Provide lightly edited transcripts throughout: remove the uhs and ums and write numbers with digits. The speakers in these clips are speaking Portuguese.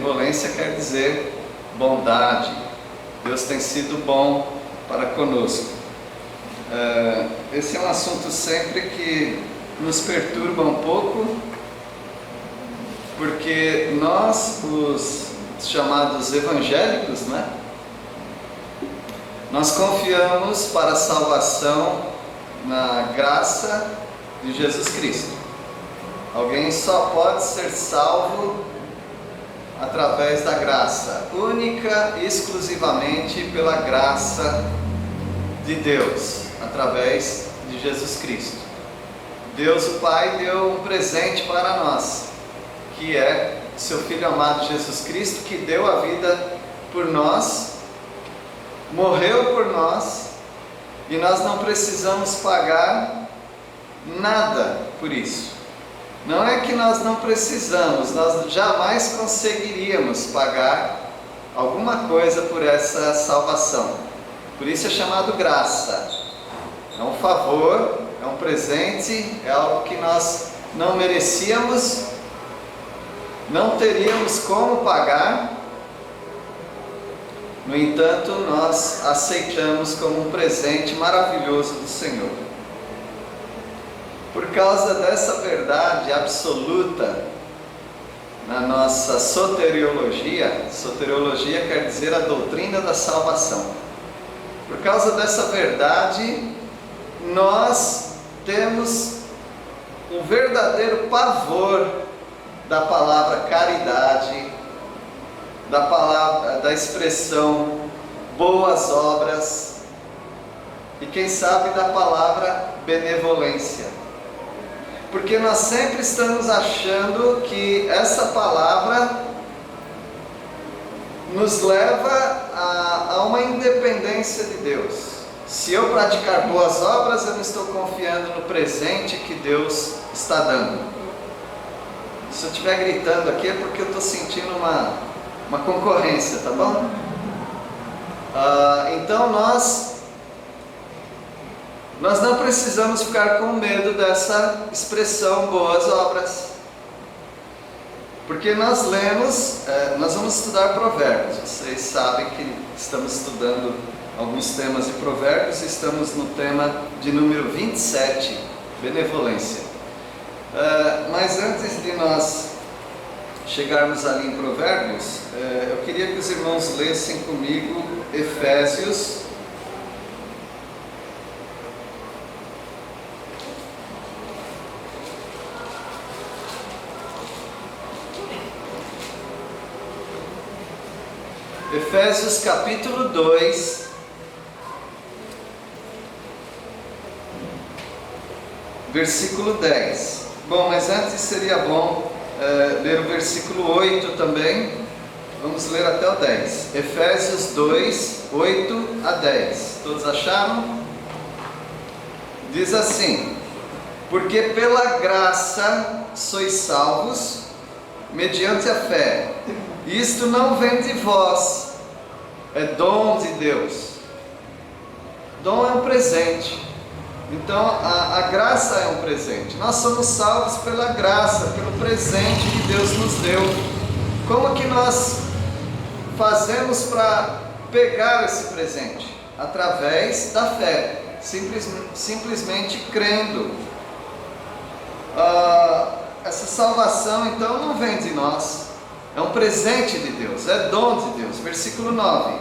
Benevolência quer dizer bondade. Deus tem sido bom para conosco. Esse é um assunto sempre que nos perturba um pouco, porque nós, os chamados evangélicos, né? Nós confiamos para a salvação na graça de Jesus Cristo. Alguém só pode ser salvo através da graça, única e exclusivamente pela graça de Deus, através de Jesus Cristo. Deus, o Pai, deu um presente para nós, que é seu Filho amado Jesus Cristo, que deu a vida por nós, morreu por nós, e nós não precisamos pagar nada por isso. Não é que nós não precisamos, nós jamais conseguiríamos pagar alguma coisa por essa salvação. Por isso é chamado graça. É um favor, é um presente, é algo que nós não merecíamos, não teríamos como pagar. No entanto, nós aceitamos como um presente maravilhoso do Senhor. Por causa dessa verdade absoluta na nossa soteriologia, soteriologia quer dizer a doutrina da salvação. Por causa dessa verdade, nós temos um verdadeiro pavor da palavra caridade, da expressão boas obras e quem sabe da palavra benevolência. Porque nós sempre estamos achando que essa palavra nos leva a uma independência de Deus. Se eu praticar boas obras, eu não estou confiando no presente que Deus está dando. Se eu estiver gritando aqui é porque eu estou sentindo uma concorrência, tá bom? Então nós não precisamos ficar com medo dessa expressão boas obras, porque nós lemos, nós vamos estudar Provérbios. Vocês sabem que estamos estudando alguns temas de Provérbios, estamos no tema de número 27, benevolência. Mas antes de nós chegarmos ali em Provérbios, eu queria que os irmãos lessem comigo Efésios, capítulo 2, versículo 10. Bom, mas antes seria bom ler o versículo 8 também. Vamos ler até o 10. Efésios 2, 8 a 10. Todos acharam? Diz assim: porque pela graça sois salvos, mediante a fé. Isto não vem de vós, é dom de Deus. Dom é um presente. Então a graça é um presente. Nós somos salvos pela graça, pelo presente que Deus nos deu. Como que nós fazemos para pegar esse presente? Através da fé, simplesmente crendo. Essa salvação então não vem de nós, é um presente de Deus, é dom de Deus. Versículo 9: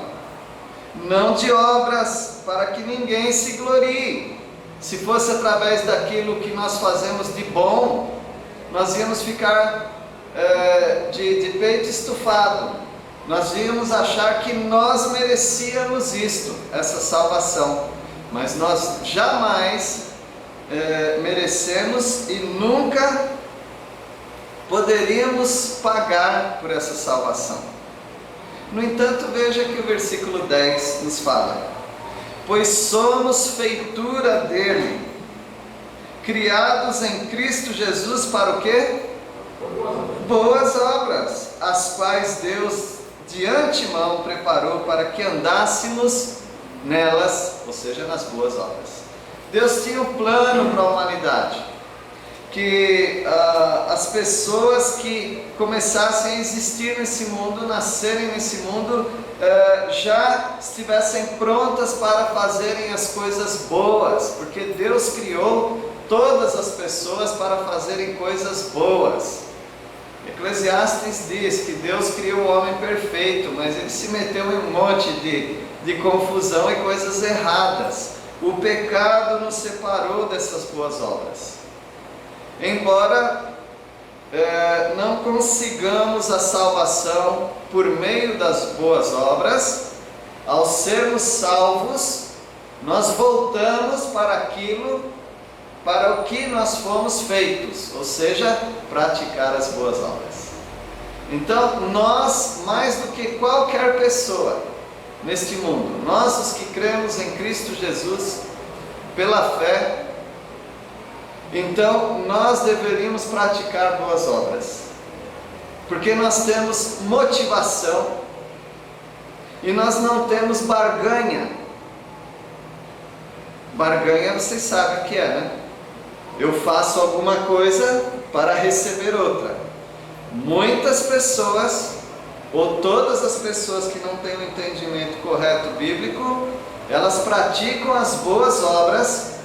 não de obras, para que ninguém se glorie. Se fosse através daquilo que nós fazemos de bom, nós íamos ficar de peito estufado, nós íamos achar que nós merecíamos isto, essa salvação, mas nós jamais merecemos e nunca poderíamos pagar por essa salvação. No entanto, veja que o versículo 10 nos fala: pois somos feitura dele, criados em Cristo Jesus para o quê? Boas obras, as quais Deus de antemão preparou para que andássemos nelas, ou seja, nas boas obras. Deus tinha um plano para a humanidade, que as pessoas que começassem a existir nesse mundo, nascerem nesse mundo, já estivessem prontas para fazerem as coisas boas, porque Deus criou todas as pessoas para fazerem coisas boas. Eclesiastes diz que Deus criou o homem perfeito, mas ele se meteu em um monte de confusão e coisas erradas. O pecado nos separou dessas boas obras. Embora não consigamos a salvação por meio das boas obras, ao sermos salvos, nós voltamos para aquilo para o que nós fomos feitos, ou seja, praticar as boas obras. Então, nós, mais do que qualquer pessoa neste mundo, nós os que cremos em Cristo Jesus, pela fé, então nós deveríamos praticar boas obras, porque nós temos motivação e nós não temos barganha. Barganha vocês sabem o que é, né? Eu faço alguma coisa para receber outra. Muitas pessoas, ou todas as pessoas que não têm o entendimento correto bíblico, elas praticam as boas obras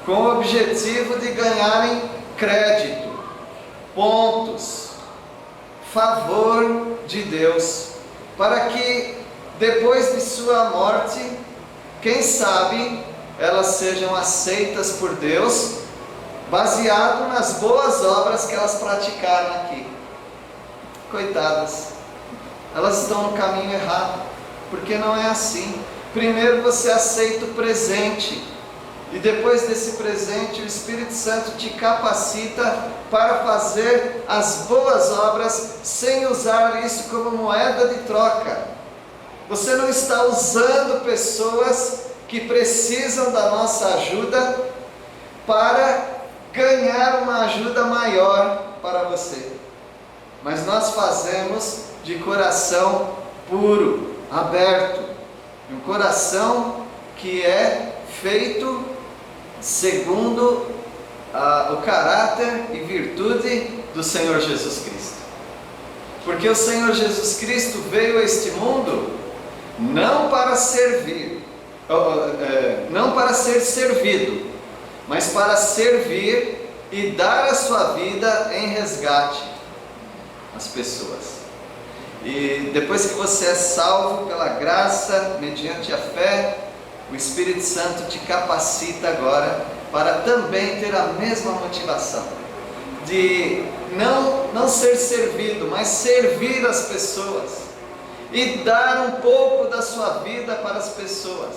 com o objetivo de ganharem crédito, pontos, favor de Deus, para que depois de sua morte, quem sabe, elas sejam aceitas por Deus, baseado nas boas obras que elas praticaram aqui. Coitadas, elas estão no caminho errado, porque não é assim. Primeiro você aceita o presente, e depois desse presente o Espírito Santo te capacita para fazer as boas obras, sem usar isso como moeda de troca. Você não está usando pessoas que precisam da nossa ajuda para ganhar uma ajuda maior para você, mas nós fazemos de coração puro, aberto, um coração que é feito segundo o caráter e virtude do Senhor Jesus Cristo, porque o Senhor Jesus Cristo veio a este mundo não para servir, não para ser servido, mas para servir e dar a sua vida em resgate às pessoas. E depois que você é salvo pela graça, mediante a fé, o Espírito Santo te capacita agora para também ter a mesma motivação de não ser servido, mas servir as pessoas e dar um pouco da sua vida para as pessoas.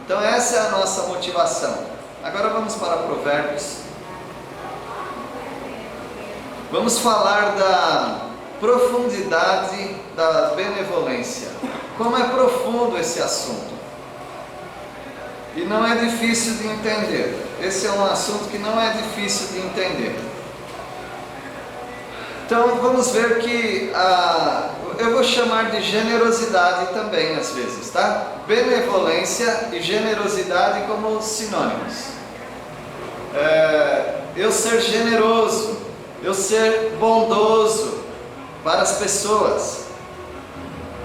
Então essa é a nossa motivação. Agora vamos para Provérbios. Vamos falar da profundidade da benevolência. Como é profundo esse assunto. E não é difícil de entender. Esse é um assunto que não é difícil de entender. Então vamos ver que eu vou chamar de generosidade também às vezes, tá? Benevolência e generosidade como sinônimos. Eu ser generoso, eu ser bondoso para as pessoas.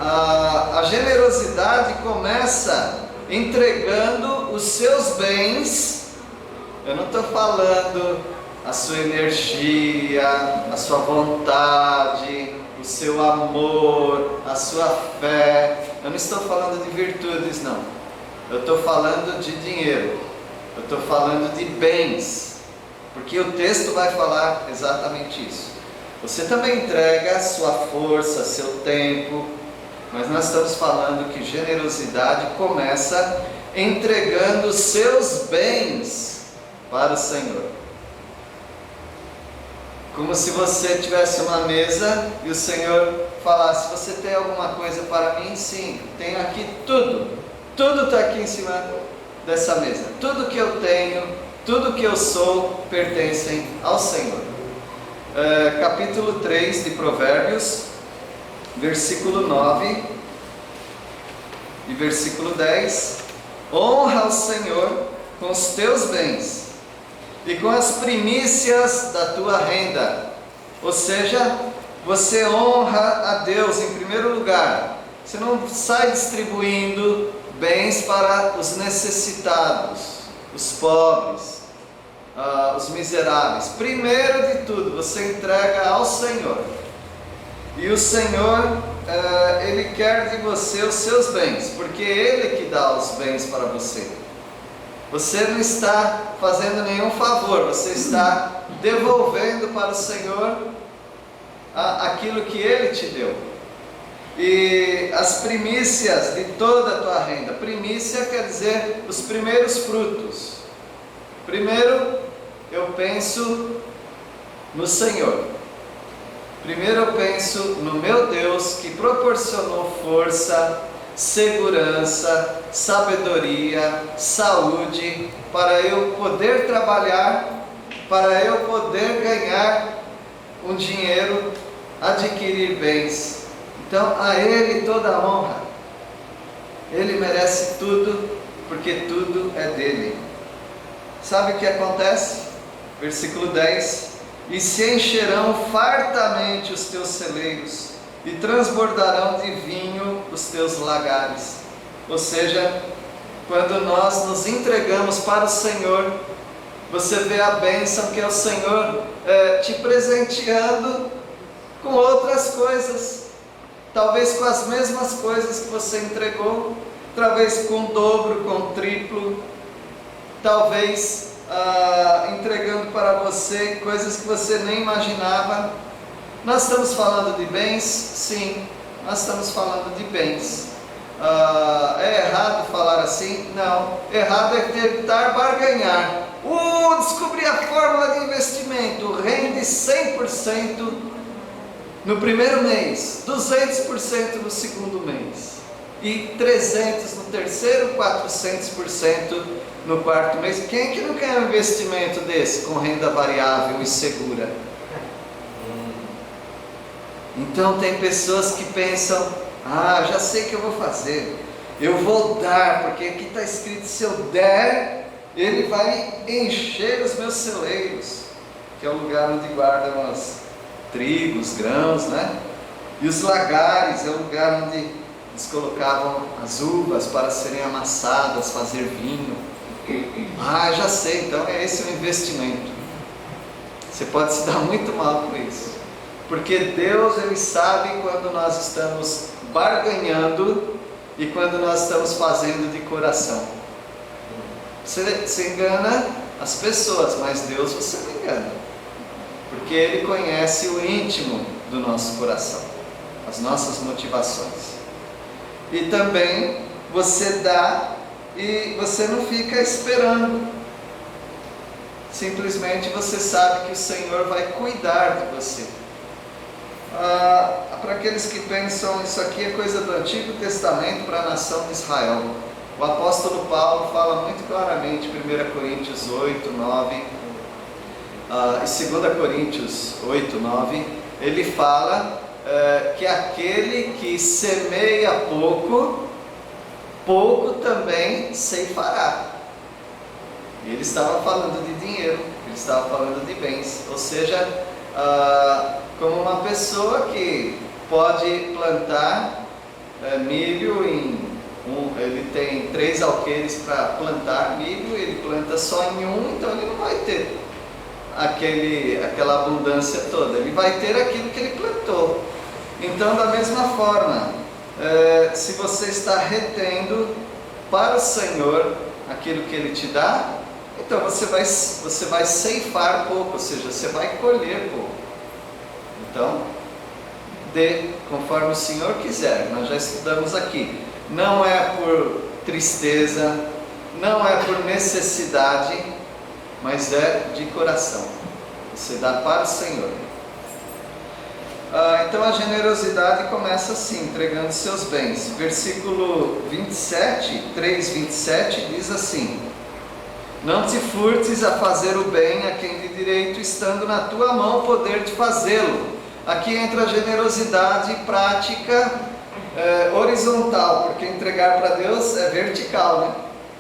A generosidade começa entregando os seus bens. Eu não estou falando a sua energia, a sua vontade, o seu amor, a sua fé. Eu não estou falando de virtudes, não. Eu estou falando de dinheiro. Eu estou falando de bens. Porque o texto vai falar exatamente isso. Você também entrega sua força, seu tempo, mas nós estamos falando que generosidade começa entregando seus bens para o Senhor. Como se você tivesse uma mesa e o Senhor falasse: você tem alguma coisa para mim? Sim, tenho aqui tudo. Tudo está aqui em cima dessa mesa. Tudo que eu tenho, tudo que eu sou, pertencem ao Senhor. Capítulo 3 de Provérbios, versículo 9 e versículo 10. Honra ao Senhor com os teus bens e com as primícias da tua renda. Ou seja, você honra a Deus em primeiro lugar. Você não sai distribuindo bens para os necessitados, os pobres, os miseráveis. Primeiro de tudo, você entrega ao Senhor. E o Senhor, Ele quer de você os seus bens, porque Ele que dá os bens para você. Você não está fazendo nenhum favor, você está devolvendo para o Senhor aquilo que Ele te deu. E as primícias de toda a tua renda. Primícia quer dizer os primeiros frutos. Primeiro eu penso no Senhor. Primeiro eu penso no meu Deus, que proporcionou força, segurança, sabedoria, saúde, para eu poder trabalhar, para eu poder ganhar um dinheiro, adquirir bens. Então a Ele toda a honra. Ele merece tudo, porque tudo é dele. Sabe o que acontece? Versículo 10: e se encherão fartamente os teus celeiros, e transbordarão de vinho os teus lagares. Ou seja, quando nós nos entregamos para o Senhor, você vê a bênção que é o Senhor te presenteando com outras coisas, talvez com as mesmas coisas que você entregou, talvez com o dobro, com o triplo, talvez entregando para você coisas que você nem imaginava. Nós estamos falando de bens? Sim, nós estamos falando de bens. É errado falar assim? Não, errado é tentar barganhar. Descobri a fórmula de investimento, rende 100% no primeiro mês, 200% no segundo mês, e 300% no terceiro, 400% no quarto mês. Quem é que não quer um investimento desse, com renda variável e segura? Então tem pessoas que pensam, já sei o que eu vou fazer, eu vou dar, porque aqui está escrito, se eu der, Ele vai encher os meus celeiros, que é o lugar onde guardam os trigos, grãos, né? E os lagares é o lugar onde eles colocavam as uvas para serem amassadas, fazer vinho. Já sei, então é esse o investimento. Você pode se dar muito mal com isso, porque Deus, Ele sabe quando nós estamos barganhando e quando nós estamos fazendo de coração. Você engana as pessoas, mas Deus você não engana, porque Ele conhece o íntimo do nosso coração, as nossas motivações. E também você dá e você não fica esperando, simplesmente você sabe que o Senhor vai cuidar de você. Para aqueles que pensam, isso aqui é coisa do Antigo Testamento para a nação de Israel. O apóstolo Paulo fala muito claramente, 1 Coríntios 8, 9 e 2 Coríntios 8, 9, ele fala que aquele que semeia pouco, pouco também ceifará. E ele estava falando de dinheiro, ele estava falando de bens, ou seja, como uma pessoa que pode plantar milho ele tem 3 alqueires para plantar milho, ele planta só em um, então ele não vai ter aquela abundância toda, ele vai ter aquilo que ele plantou. Então, da mesma forma, se você está retendo para o Senhor aquilo que Ele te dá, então você vai ceifar pouco, ou seja, você vai colher pouco. Então, dê conforme o Senhor quiser. Nós já estudamos aqui. Não é por tristeza, não é por necessidade, mas é de coração. Você dá para o Senhor. Então a generosidade começa assim, entregando seus bens. Versículo 27, 3:27 diz assim: não te furtes a fazer o bem a quem de direito, estando na tua mão poder de fazê-lo. Aqui entra a generosidade prática, horizontal, porque entregar para Deus é vertical, né?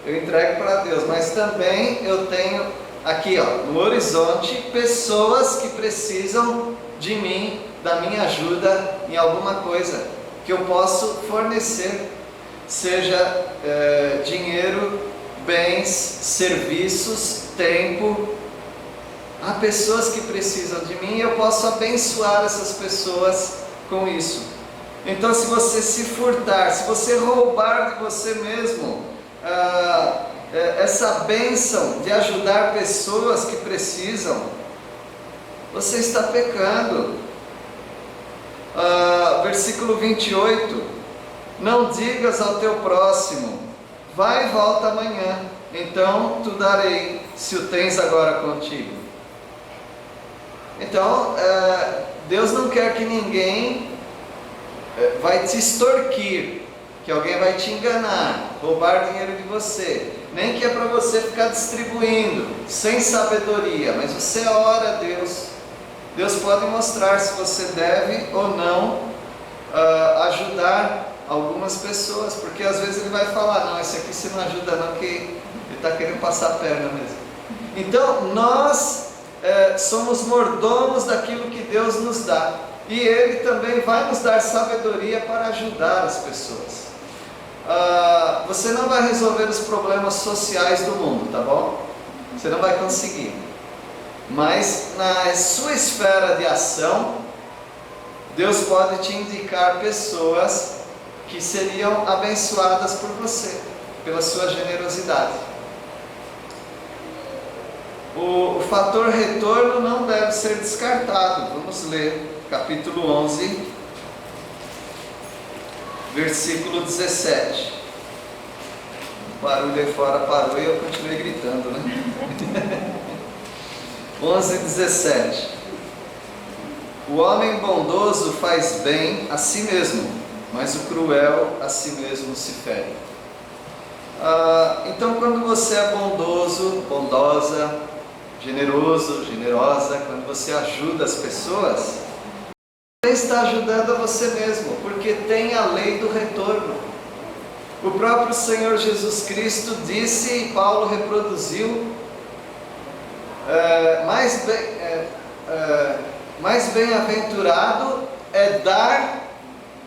Eu entrego para Deus, mas também eu tenho aqui, ó, no horizonte, pessoas que precisam de mim, da minha ajuda em alguma coisa que eu posso fornecer, seja dinheiro, bens, serviços, tempo. Há pessoas que precisam de mim e eu posso abençoar essas pessoas com isso. Então, se você se furtar, se você roubar de você mesmo essa bênção de ajudar pessoas que precisam, você está pecando. Versículo 28: não digas ao teu próximo, vai e volta amanhã, então tu darei, se o tens agora contigo. Então, Deus não quer que ninguém vai te extorquir, que alguém vai te enganar, roubar dinheiro de você, nem que é para você ficar distribuindo, sem sabedoria, mas você ora a Deus. Deus pode mostrar se você deve ou não ajudar algumas pessoas, porque às vezes Ele vai falar, não, esse aqui você não ajuda não, que Ele está querendo passar a perna mesmo. Então, nós somos mordomos daquilo que Deus nos dá, e Ele também vai nos dar sabedoria para ajudar as pessoas. Você não vai resolver os problemas sociais do mundo, tá bom? Você não vai conseguir, mas na sua esfera de ação, Deus pode te indicar pessoas que seriam abençoadas por você, pela sua generosidade. O fator retorno não deve ser descartado. Vamos ler capítulo 11, versículo 17. O barulho aí fora parou e eu continuei gritando, né? 11, 17. O homem bondoso faz bem a si mesmo, mas o cruel a si mesmo se fere. Então, quando você é bondoso, bondosa, generoso, generosa, quando você ajuda as pessoas, você está ajudando a você mesmo, porque tem a lei do retorno. O próprio Senhor Jesus Cristo disse, e Paulo reproduziu, mais bem-aventurado é dar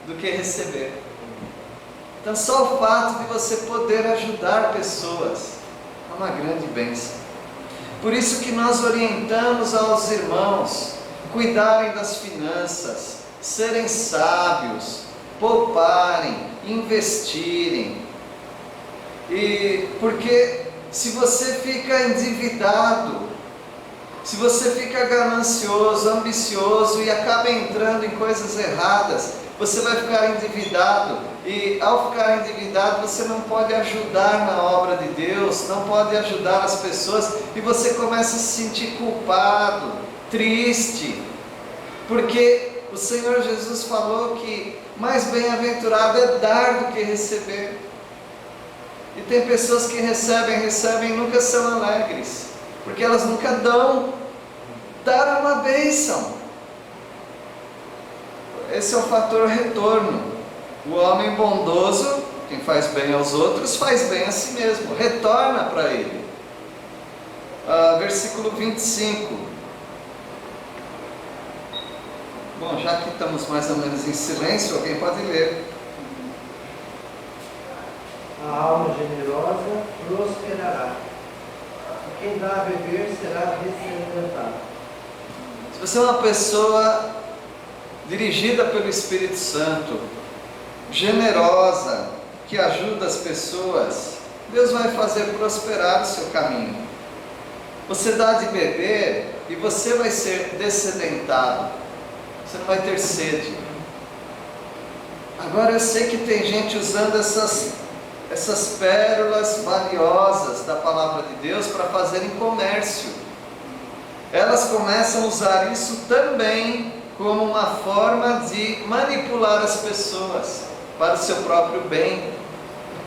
do que receber. Então, só o fato de você poder ajudar pessoas é uma grande bênção. Por isso que nós orientamos aos irmãos cuidarem das finanças, serem sábios, pouparem, investirem. E porque se você fica endividado, se você fica ganancioso, ambicioso e acaba entrando em coisas erradas, você vai ficar endividado, e ao ficar endividado você não pode ajudar na obra de Deus, não pode ajudar as pessoas, e você começa a se sentir culpado, triste, porque o Senhor Jesus falou que mais bem-aventurado é dar do que receber. E tem pessoas que recebem e nunca são alegres, porque elas nunca dão. Dar é uma bênção. Esse é o fator retorno. O homem bondoso, quem faz bem aos outros, faz bem a si mesmo, retorna para ele. Versículo 25. Bom, já que estamos mais ou menos em silêncio, alguém pode ler. A alma generosa prosperará, e quem dá a beber será recém-alimentado. Se você é uma pessoa dirigida pelo Espírito Santo, generosa, que ajuda as pessoas, Deus vai fazer prosperar o seu caminho. Você dá de beber e você vai ser dessedentado, você não vai ter sede. Agora eu sei que tem gente usando essas pérolas valiosas da palavra de Deus para fazerem comércio. Elas começam a usar isso também como uma forma de manipular as pessoas para o seu próprio bem.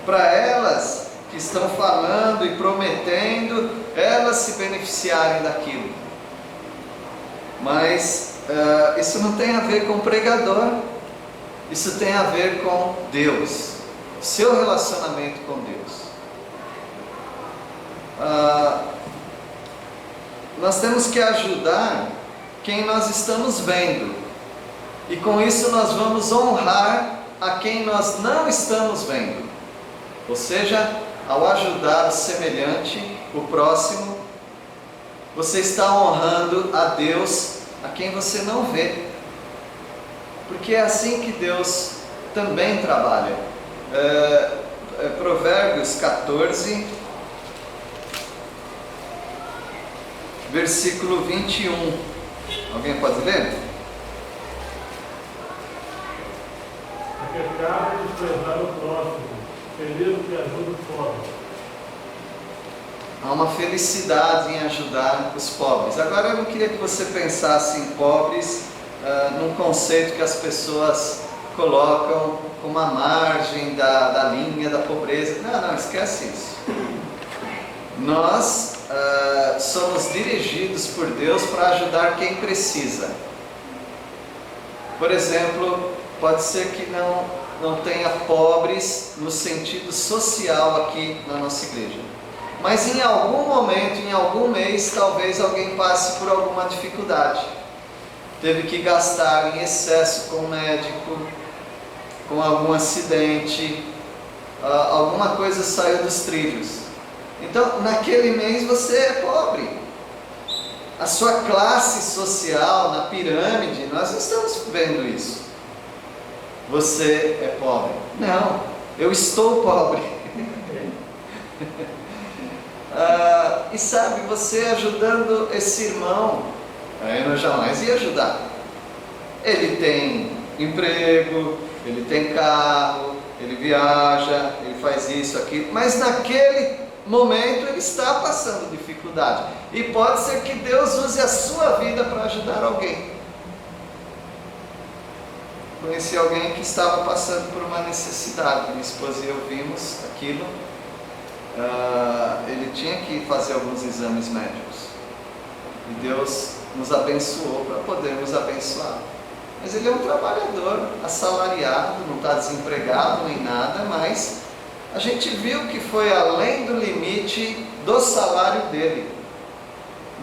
Para elas que estão falando e prometendo, elas se beneficiarem daquilo. Mas isso não tem a ver com o pregador, isso tem a ver com Deus, seu relacionamento com Deus. nós temos que ajudar quem nós estamos vendo. E com isso nós vamos honrar a quem nós não estamos vendo. Ou seja, ao ajudar o semelhante, o próximo, você está honrando a Deus, a quem você não vê. Porque é assim que Deus também trabalha. Provérbios 14, versículo 21. Alguém pode ler? É pecado desprezar o próximo, feliz o que ajuda o pobre. Há uma felicidade em ajudar os pobres. Agora eu não queria que você pensasse em pobres num conceito que as pessoas colocam como a margem da linha da pobreza. Não, esquece isso. Nós somos dirigidos por Deus para ajudar quem precisa. Por exemplo, pode ser que não tenha pobres no sentido social aqui na nossa igreja. Mas em algum momento, em algum mês, talvez alguém passe por alguma dificuldade. Teve que gastar em excesso com o médico, com algum acidente, alguma coisa saiu dos trilhos. Então, naquele mês você é pobre. A sua classe social, na pirâmide, nós não estamos vendo isso. Você é pobre. Não, eu estou pobre. E sabe, você ajudando esse irmão, eu jamais ia ajudar. Ele tem emprego, ele tem carro, ele viaja, ele faz isso, aquilo, mas naquele momento ele está passando dificuldade. E pode ser que Deus use a sua vida para ajudar alguém. Conheci alguém que estava passando por uma necessidade. Minha esposa e eu vimos aquilo. Ele tinha que fazer alguns exames médicos. E Deus nos abençoou para podermos abençoar. Mas ele é um trabalhador assalariado, não está desempregado nem nada, mas a gente viu que foi além do limite do salário dele.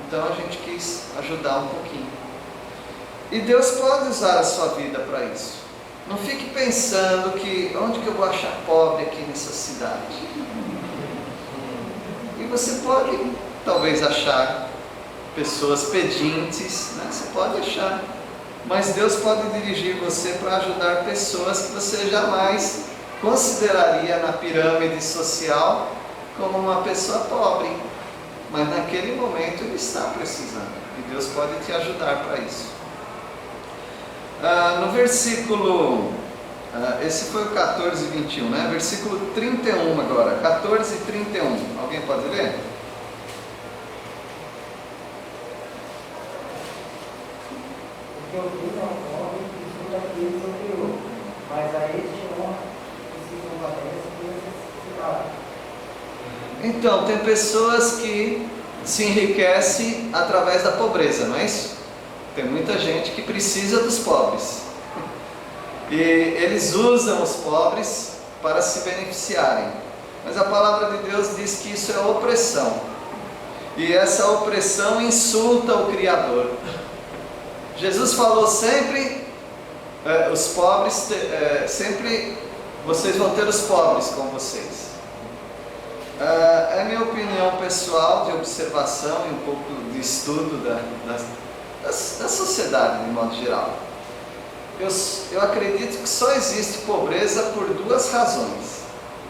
Então a gente quis ajudar um pouquinho. E Deus pode usar a sua vida para isso. Não fique pensando que onde que eu vou achar pobre aqui nessa cidade. E você pode talvez achar pessoas pedintes, né? Você pode achar. Mas Deus pode dirigir você para ajudar pessoas que você jamais consideraria na pirâmide social como uma pessoa pobre. Mas naquele momento ele está precisando. E Deus pode te ajudar para isso. No versículo, esse foi o 14 e 21, né? Versículo 31 agora, 14 e 31. Alguém pode ler? Porque o Deus é um homem que estuda aquele sobre o outro, mas a este honra que se compadece por necessidade. Então, tem pessoas que se enriquecem através da pobreza, não é isso? Tem muita gente que precisa dos pobres. E eles usam os pobres para se beneficiarem. Mas a palavra de Deus diz que isso é opressão. E essa opressão insulta o Criador. Jesus falou sempre, os pobres, sempre vocês vão ter os pobres com vocês. É minha opinião pessoal de observação e um pouco de estudo da sociedade de modo geral. Eu acredito que só existe pobreza por duas razões.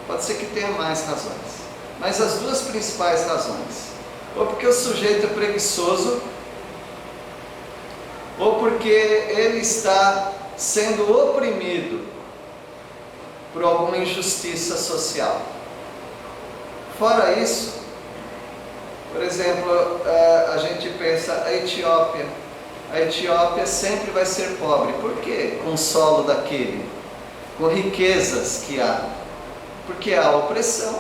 Pode ser que tenha mais razões, mas as duas principais razões: ou porque o sujeito é preguiçoso, ou porque ele está sendo oprimido por alguma injustiça social. Fora isso, por exemplo, a gente pensa a Etiópia. A Etiópia sempre vai ser pobre. Por quê? Com o solo daquele, com riquezas que há. Porque há opressão.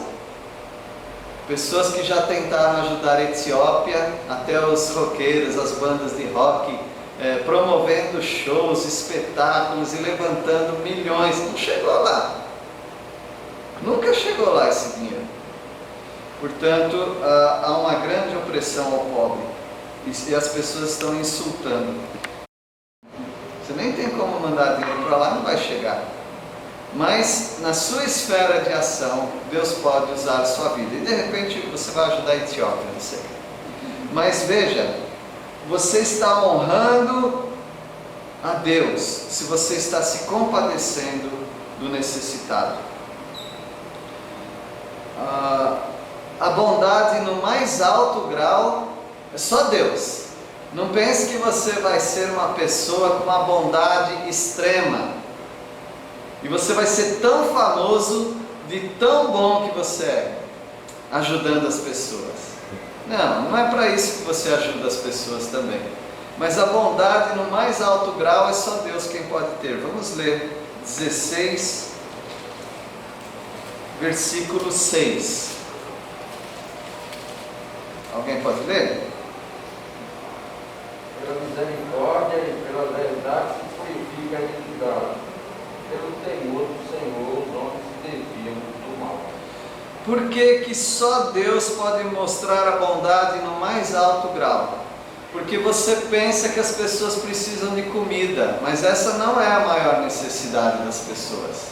Pessoas que já tentaram ajudar a Etiópia, até os roqueiros, as bandas de rock, promovendo shows, espetáculos e levantando milhões. Não chegou lá. Nunca chegou lá esse dinheiro. Portanto, há uma grande opressão ao pobre. e as pessoas estão insultando. Você nem tem como mandar dinheiro para lá, não vai chegar. Mas na sua esfera de ação, Deus pode usar a sua vida. E de repente você vai ajudar a Etiópia, não sei. Mas veja, você está honrando a Deus se você está se compadecendo do necessitado. A bondade no mais alto grau é só Deus. Não pense que você vai ser uma pessoa com uma bondade extrema e você vai ser tão famoso de tão bom que você é, ajudando as pessoas. Não é para isso que você ajuda as pessoas também. Mas a bondade no mais alto grau é só Deus quem pode ter. Vamos ler 16, versículo 6. Alguém pode ler? Pela misericórdia e pela verdade se purifica a iniquidade. Pelo temor do Senhor, os homens se desviam do mal. Por que só Deus pode mostrar a bondade no mais alto grau? Porque você pensa que as pessoas precisam de comida, mas essa não é a maior necessidade das pessoas.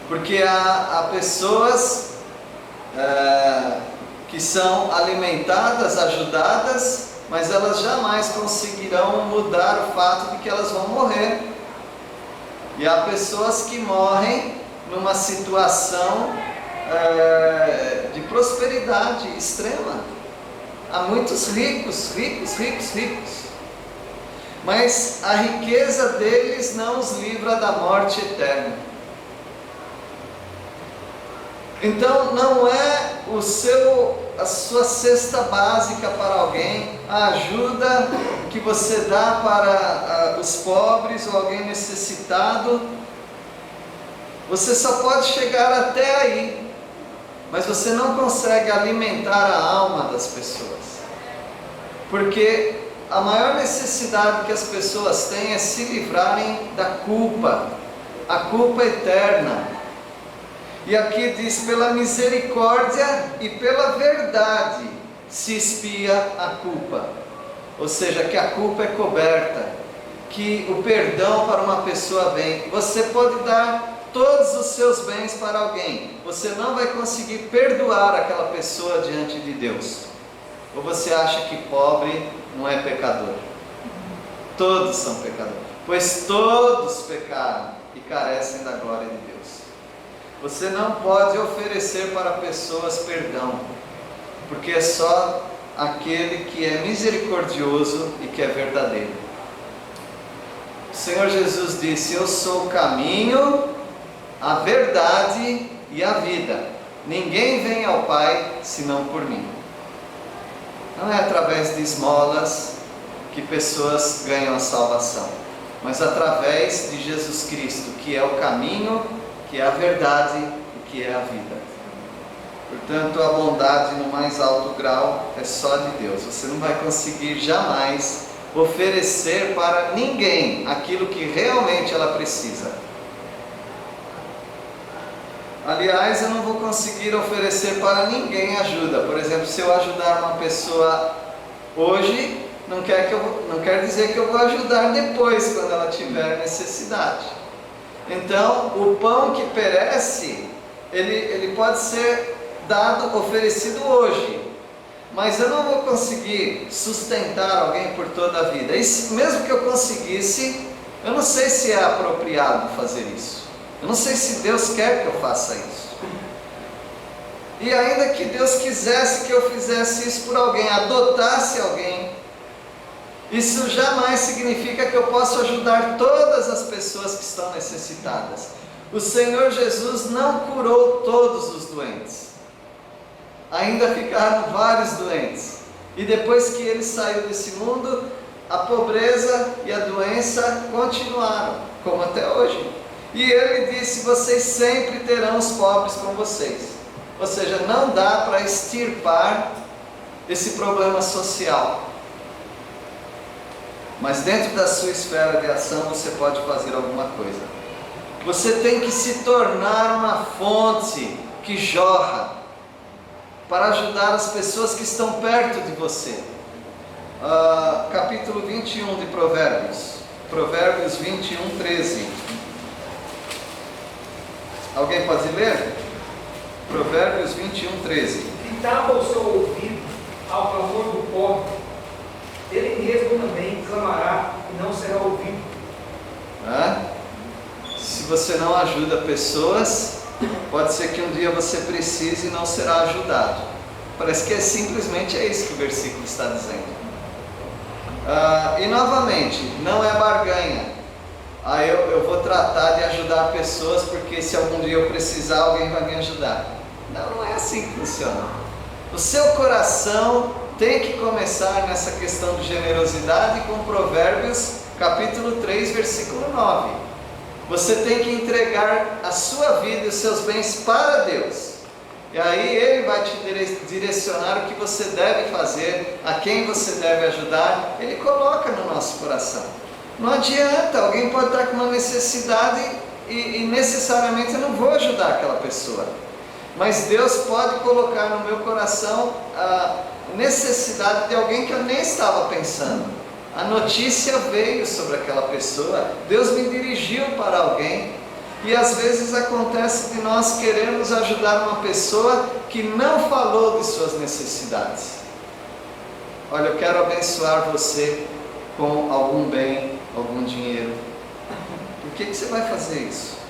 Porque há pessoas que são alimentadas, ajudadas, mas elas jamais conseguirão mudar o fato de que elas vão morrer. E há pessoas que morrem numa situação de prosperidade extrema. Há muitos ricos, mas a riqueza deles não os livra da morte eterna. Então não é a sua cesta básica para alguém, a ajuda que você dá para os pobres ou alguém necessitado. Você só pode chegar até aí, mas você não consegue alimentar a alma das pessoas, porque a maior necessidade que as pessoas têm é se livrarem da culpa, a culpa eterna. E aqui diz: pela misericórdia e pela verdade se expia a culpa. Ou seja, que a culpa é coberta, que o perdão para uma pessoa vem. Você pode dar todos os seus bens para alguém, você não vai conseguir perdoar aquela pessoa diante de Deus. Ou você acha que pobre não é pecador? Todos são pecadores, pois todos pecaram e carecem da glória de Deus. Você não pode oferecer para pessoas perdão, porque é só aquele que é misericordioso e que é verdadeiro. O Senhor Jesus disse: eu sou o caminho, a verdade e a vida. Ninguém vem ao Pai senão por mim. Não é através de esmolas que pessoas ganham a salvação, mas através de Jesus Cristo, que é o caminho, que é a verdade e que é a vida. Portanto, a bondade no mais alto grau é só de Deus. Você não vai conseguir jamais oferecer para ninguém aquilo que realmente ela precisa. Aliás, eu não vou conseguir oferecer para ninguém ajuda. Por exemplo, se eu ajudar uma pessoa hoje, não quer dizer que eu vou ajudar depois, quando ela tiver necessidade. Então, o pão que perece, ele pode ser oferecido hoje, mas eu não vou conseguir sustentar alguém por toda a vida. E mesmo que eu conseguisse, eu não sei se é apropriado fazer isso. Eu não sei se Deus quer que eu faça isso. E ainda que Deus quisesse que eu fizesse isso por alguém, adotasse alguém, isso jamais significa que eu possa ajudar todas as pessoas que estão necessitadas. O Senhor Jesus não curou todos os doentes. Ainda ficaram vários doentes. E depois que Ele saiu desse mundo, a pobreza e a doença continuaram, como até hoje. E Ele disse: vocês sempre terão os pobres com vocês. Ou seja, não dá para extirpar esse problema social. Mas dentro da sua esfera de ação você pode fazer alguma coisa. Você tem que se tornar uma fonte que jorra. para ajudar as pessoas que estão perto de você. Capítulo 21 de Provérbios. Provérbios 21, 13. Alguém pode ler? Provérbios 21, 13. E tapa o seu ouvido ao clamor do pobre, ele mesmo também clamará e não será ouvido. Se você não ajuda pessoas, pode ser que um dia você precise e não será ajudado. Parece que simplesmente é isso que o versículo está dizendo. E novamente, não é barganha. Eu vou tratar de ajudar pessoas porque se algum dia eu precisar, alguém vai me ajudar. Não é assim que funciona. O seu coração tem que começar nessa questão de generosidade com Provérbios capítulo 3, versículo 9. Você tem que entregar a sua vida e os seus bens para Deus. E aí Ele vai te direcionar o que você deve fazer, a quem você deve ajudar. Ele coloca no nosso coração. Não adianta, alguém pode estar com uma necessidade e necessariamente eu não vou ajudar aquela pessoa. Mas Deus pode colocar no meu coração a necessidade de alguém que eu nem estava pensando. A notícia veio sobre aquela pessoa, Deus me dirigiu para alguém. E às vezes acontece de nós querermos ajudar uma pessoa que não falou de suas necessidades. Olha, eu quero abençoar você com algum bem, algum dinheiro. Por que você vai fazer isso?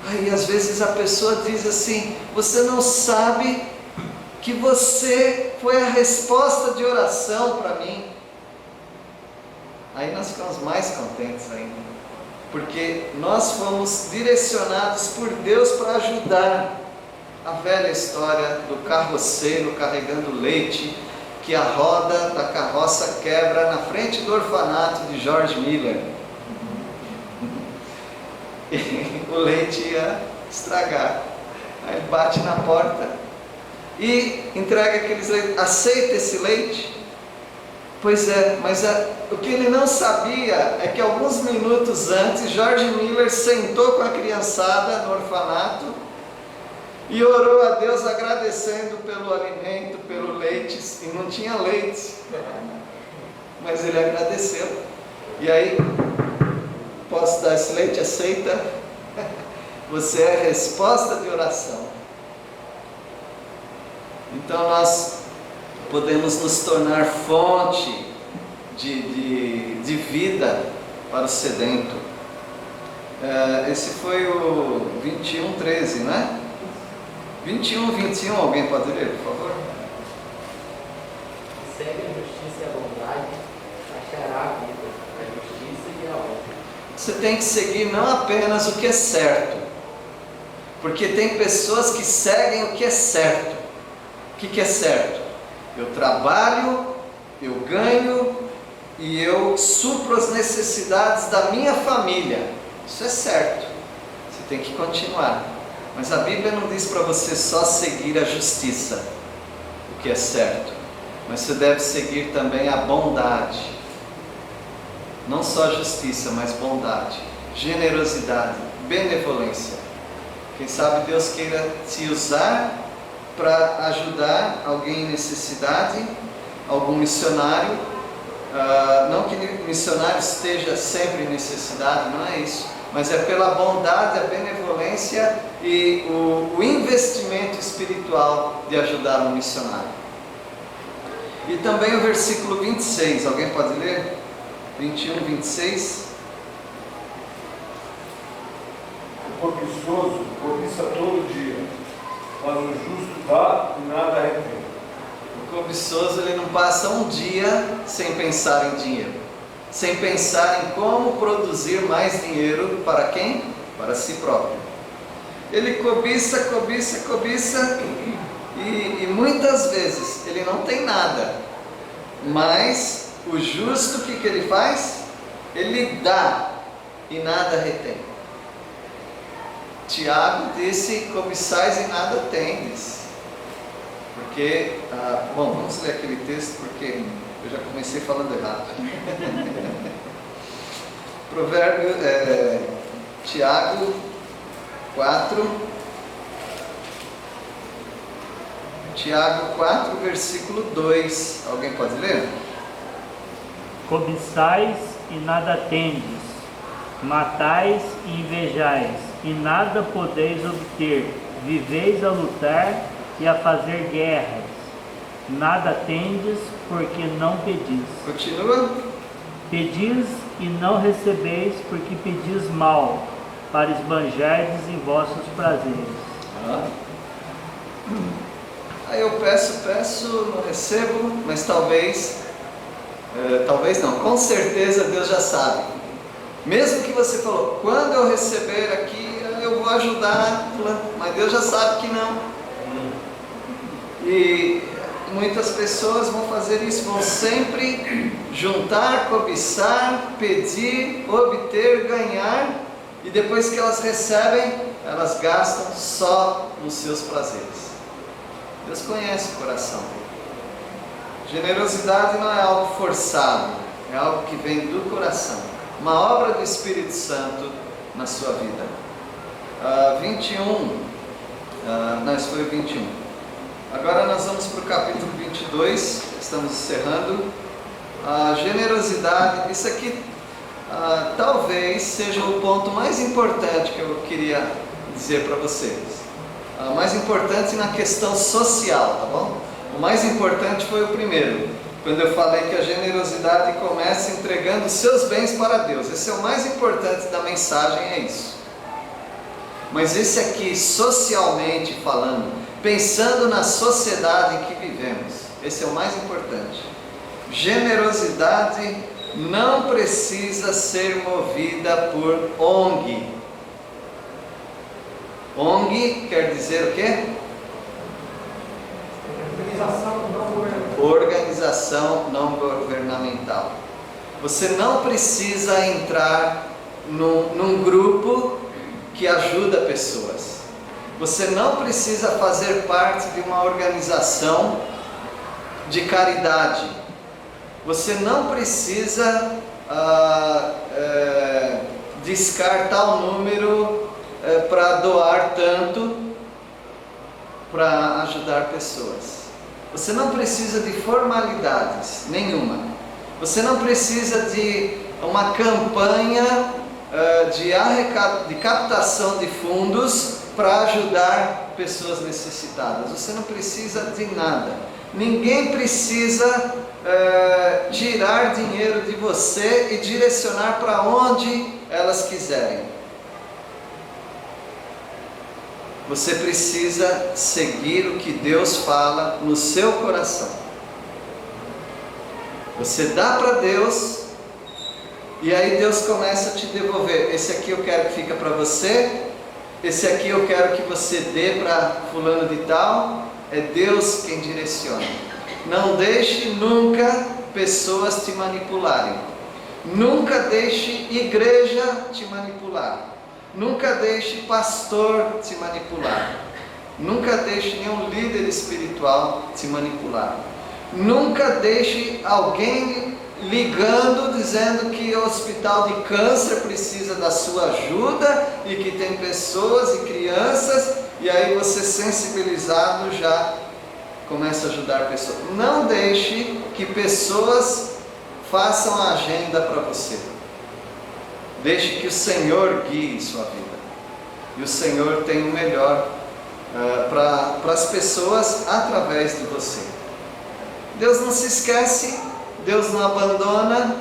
Aí às vezes a pessoa diz assim: você não sabe que você foi a resposta de oração para mim. Aí nós ficamos mais contentes ainda, porque nós fomos direcionados por Deus para ajudar. A velha história do carroceiro carregando leite, que a roda da carroça quebra na frente do orfanato de George Miller. E o leite ia estragar. Aí ele bate na porta e entrega aqueles leites. Aceita esse leite? Pois é, mas o que ele não sabia é que alguns minutos antes, George Miller sentou com a criançada no orfanato e orou a Deus agradecendo pelo alimento, pelo leite, e não tinha leite, mas ele agradeceu. E aí, posso dar esse leite? Aceita? Você é a resposta de oração. Então nós podemos nos tornar fonte de vida para o sedento. Esse foi o 21:13, não é? 21, alguém pode ler, por favor? Segue a justiça e a bondade, achará a vida, a justiça e a honra. Você tem que seguir não apenas o que é certo, porque tem pessoas que seguem o que é certo. O que é certo? Eu trabalho, eu ganho e eu supro as necessidades da minha família. Isso é certo. Você tem que continuar. Mas a Bíblia não diz para você só seguir a justiça, o que é certo. Mas você deve seguir também a bondade. Não só a justiça, mas bondade, generosidade, benevolência. Quem sabe Deus queira te usar para ajudar alguém em necessidade, algum missionário. Não que o missionário esteja sempre em necessidade, não é isso, mas é pela bondade, a benevolência e o investimento espiritual de ajudar um missionário. E também o versículo 26, alguém pode ler? 21, 26. O cobiçoso cobiça todo dia, mas o justo dá e nada retém. O cobiçoso, ele não passa um dia sem pensar em dinheiro, sem pensar em como produzir mais dinheiro. Para quem? Para si próprio. Ele cobiça e muitas vezes ele não tem nada, mas o justo, o que ele faz? Ele dá e nada retém. Tiago disse: cobiçais e nada tendes. Porque, vamos ler aquele texto, porque eu já comecei falando errado. Tiago 4. Tiago 4, versículo 2. Alguém pode ler? Cobiçais e nada tendes, matais e invejais, e nada podeis obter, viveis a lutar e a fazer guerras, nada tendes, porque não pedis. Continua. Pedis e não recebeis, porque pedis mal, para esbanjardes em vossos prazeres. Aí eu peço, não recebo, mas talvez não, com certeza Deus já sabe. Mesmo que você falou, quando eu receber aqui, eu vou ajudar, mas Deus já sabe que não. E muitas pessoas vão fazer isso, vão sempre juntar, cobiçar, pedir, obter, ganhar, e depois que elas recebem, elas gastam só nos seus prazeres. Deus conhece o coração. Generosidade não é algo forçado, é algo que vem do coração, uma obra do Espírito Santo na sua vida. 21, esse foi o 21. Agora nós vamos para o capítulo 22, estamos encerrando. A generosidade, isso aqui talvez seja o ponto mais importante que eu queria dizer para vocês. Mais importante na questão social, tá bom? O mais importante foi o primeiro, quando eu falei que a generosidade começa entregando seus bens para Deus. Esse é o mais importante da mensagem, é isso. Mas esse aqui, socialmente falando, pensando na sociedade em que vivemos, esse é o mais importante. Generosidade não precisa ser movida por ONG. ONG quer dizer o quê? Organização não governamental. Você não precisa entrar num grupo que ajuda pessoas. Você não precisa fazer parte de uma organização de caridade. Você não precisa descartar o número para doar tanto para ajudar pessoas. Você não precisa de formalidades nenhuma. Você não precisa de uma campanha de captação de fundos para ajudar pessoas necessitadas. Você não precisa de nada. Ninguém precisa tirar dinheiro de você e direcionar para onde elas quiserem. Você precisa seguir o que Deus fala no seu coração. Você dá para Deus e aí Deus começa a te devolver. Esse aqui eu quero que fique para você, esse aqui eu quero que você dê para fulano de tal. É Deus quem direciona. Não deixe nunca pessoas te manipularem. Nunca deixe igreja te manipular. Nunca deixe pastor te manipular. Nunca deixe nenhum líder espiritual te manipular. Nunca deixe alguém ligando, dizendo que o hospital de câncer precisa da sua ajuda e que tem pessoas e crianças, e aí você, sensibilizado, já começa a ajudar pessoas. Não deixe que pessoas façam a agenda para você. Deixe que o Senhor guie sua vida. E o Senhor tem o melhor para as pessoas através de você. Deus não se esquece, Deus não abandona,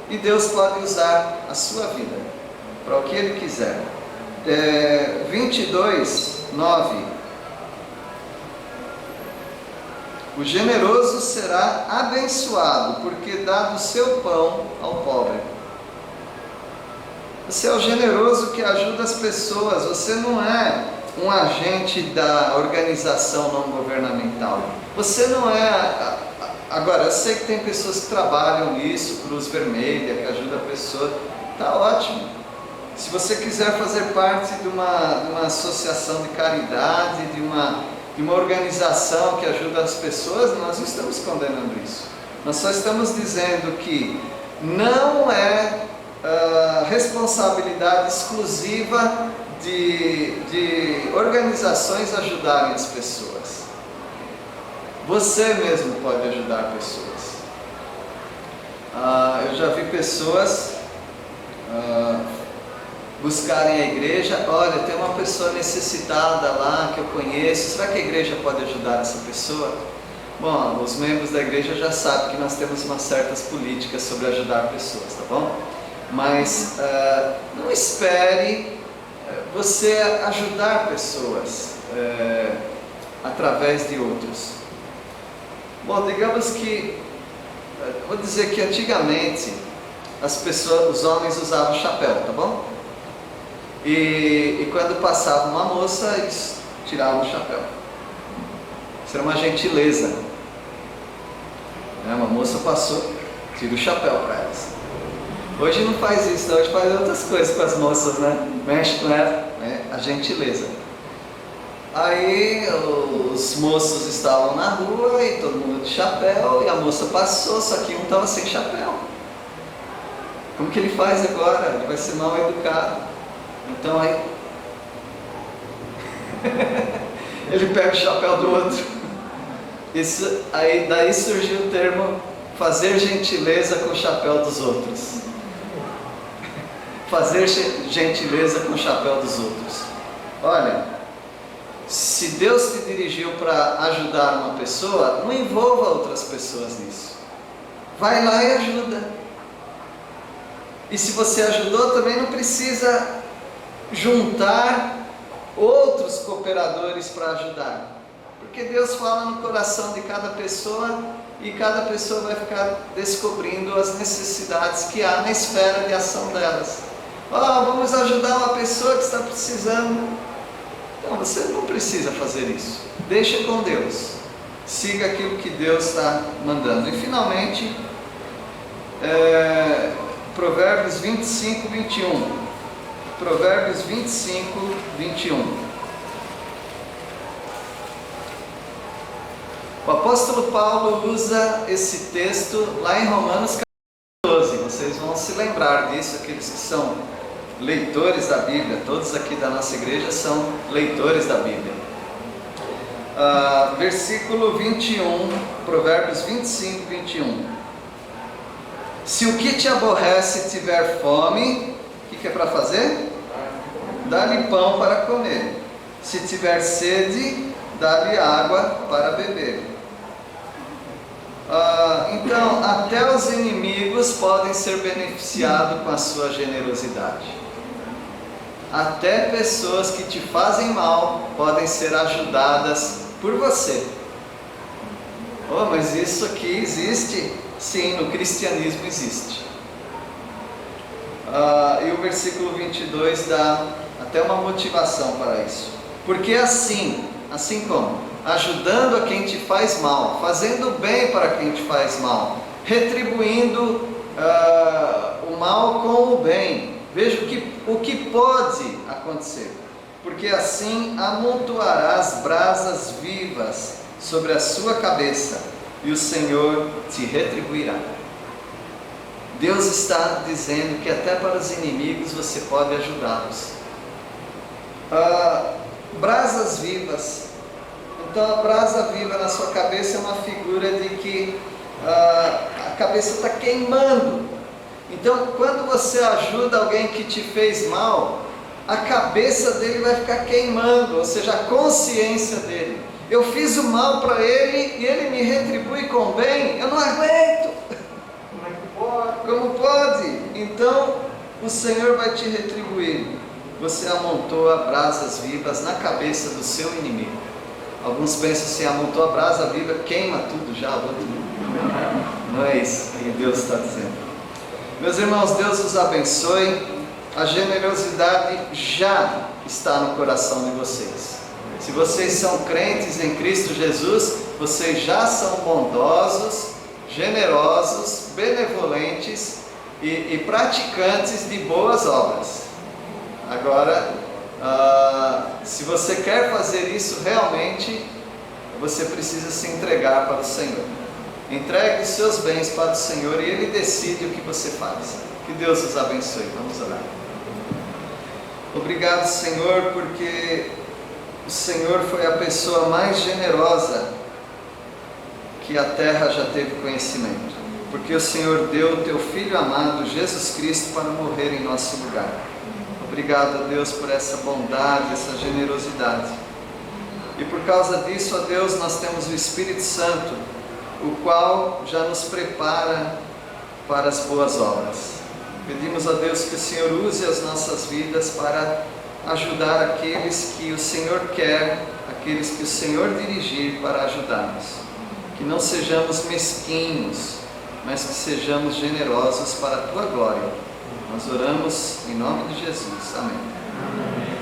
e Deus pode usar a sua vida para o que Ele quiser. 22, 9. O generoso será abençoado, porque dá do seu pão ao pobre. Você é o generoso que ajuda as pessoas. Você não é um agente da organização não governamental. Você não é... Agora, eu sei que tem pessoas que trabalham nisso, Cruz Vermelha, que ajuda a pessoa. Está ótimo. Se você quiser fazer parte de uma associação de caridade, de uma organização que ajuda as pessoas, nós não estamos condenando isso. Nós só estamos dizendo que não é responsabilidade exclusiva de organizações ajudarem as pessoas. Você mesmo pode ajudar pessoas. Eu já vi pessoas buscarem a igreja. Olha, tem uma pessoa necessitada lá que eu conheço, será que a igreja pode ajudar essa pessoa? Bom, os membros da igreja já sabem que nós temos umas certas políticas sobre ajudar pessoas, tá bom? Mas não espere você ajudar pessoas através de outros. Bom, digamos que, vou dizer que antigamente os homens usavam chapéu, tá bom? E quando passava uma moça, eles tiravam o chapéu. Isso era uma gentileza. Uma moça passou, tira o chapéu para elas. Hoje não faz isso, hoje faz outras coisas com as moças, né? Mexe com ela, a gentileza. Aí os moços estavam na rua e todo mundo de chapéu, e a moça passou, só que um estava sem chapéu. Como que ele faz agora? Ele vai ser mal educado. Então aí ele pega o chapéu do outro. Daí surgiu o termo fazer gentileza com o chapéu dos outros. Fazer gentileza com o chapéu dos outros. Olha, se Deus te dirigiu para ajudar uma pessoa, não envolva outras pessoas nisso. Vai lá e ajuda. E se você ajudou, também não precisa juntar outros cooperadores para ajudar. Porque Deus fala no coração de cada pessoa e cada pessoa vai ficar descobrindo as necessidades que há na esfera de ação delas. Vamos ajudar uma pessoa que está precisando. Então você não precisa fazer isso. Deixa com Deus. Siga aquilo que Deus está mandando. E finalmente, Provérbios 25, 21. Provérbios 25, 21. O apóstolo Paulo usa esse texto lá em Romanos 12. Vocês vão se lembrar disso, aqueles que são leitores da Bíblia. Todos aqui da nossa igreja são leitores da Bíblia. Versículo 21, Provérbios 25, 21. Se o que te aborrece tiver fome, o que é para fazer? Dá-lhe pão para comer. Se tiver sede, dá-lhe água para beber. Então, até os inimigos podem ser beneficiados com a sua generosidade. Até pessoas que te fazem mal podem ser ajudadas por você. Mas isso aqui existe? Sim, no cristianismo existe. E o versículo 22 dá até uma motivação para isso. Porque assim como ajudando a quem te faz mal, fazendo bem para quem te faz mal, retribuindo o mal com o bem, veja o que pode acontecer. Porque assim amontoarás brasas vivas sobre a sua cabeça, e o Senhor te retribuirá. Deus está dizendo que até para os inimigos você pode ajudá-los. Brasas vivas. Então a brasa viva na sua cabeça é uma figura de que a cabeça está queimando. Então quando você ajuda alguém que te fez mal, a cabeça dele vai ficar queimando, ou seja, a consciência dele. Eu fiz o mal para ele e ele me retribui com o bem, eu não aguento. Como pode? Então o Senhor vai te retribuir. Você amontoa brasas vivas na cabeça do seu inimigo. Alguns pensam assim, amontoa a brasa viva, queima tudo já. Não é isso que Deus está dizendo. Meus irmãos, Deus os abençoe. A generosidade já está no coração de vocês. Se vocês são crentes em Cristo Jesus, vocês já são bondosos, generosos, benevolentes e praticantes de boas obras. Agora, se você quer fazer isso realmente, você precisa se entregar para o Senhor. Entregue os seus bens para o Senhor e Ele decide o que você faz. Que Deus os abençoe. Vamos orar. Obrigado, Senhor, porque o Senhor foi a pessoa mais generosa que a terra já teve conhecimento, porque o Senhor deu o teu Filho amado, Jesus Cristo, para morrer em nosso lugar. Obrigado, ó Deus, por essa bondade, essa generosidade. E por causa disso, ó Deus, nós temos o Espírito Santo, o qual já nos prepara para as boas obras. Pedimos a Deus que o Senhor use as nossas vidas para ajudar aqueles que o Senhor quer, aqueles que o Senhor dirigir para ajudar-nos. Que não sejamos mesquinhos, mas que sejamos generosos para a Tua glória. Nós oramos em nome de Jesus. Amém.